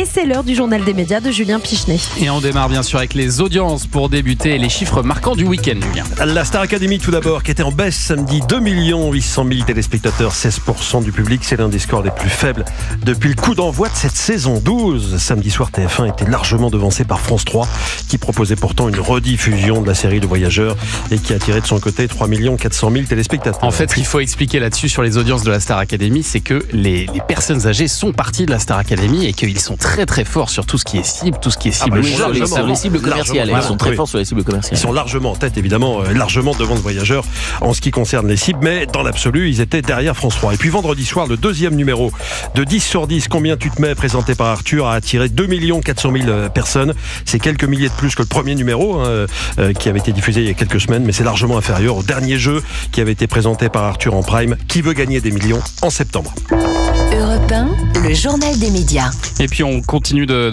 Et c'est l'heure du journal des médias de Julien Pichenet. Et on démarre bien sûr avec les audiences pour débuter et les chiffres marquants du week-end, Julien. La Star Academy tout d'abord, qui était en baisse samedi, 2 800 000 téléspectateurs, 16% du public. C'est l'un des scores les plus faibles depuis le coup d'envoi de cette saison 12. Samedi soir, TF1 était largement devancé par France 3, qui proposait pourtant une rediffusion de la série de Voyageurs et qui a attiré de son côté 3 400 000 téléspectateurs. En fait, ce qu'il faut expliquer là-dessus sur les audiences de la Star Academy, c'est que les personnes âgées sont parties de la Star Academy et qu'ils sont très très forts sur tout ce qui est cible, tout ce qui est cible. Sur les cibles commerciales, ils sont très forts sur les cibles commerciales. Ils sont largement en tête, évidemment, largement devant le Voyageur en ce qui concerne les cibles, mais dans l'absolu, ils étaient derrière France 3. Et puis vendredi soir, le deuxième numéro de 10 sur 10, Combien tu te mets, présenté par Arthur, a attiré 2 400 000 personnes. C'est quelques milliers de plus que le premier numéro, qui avait été diffusé il y a quelques semaines, mais c'est largement inférieur au dernier jeu qui avait été présenté par Arthur en prime, Qui veut gagner des millions, en septembre. Europe 1, le journal des médias. Et puis on continue de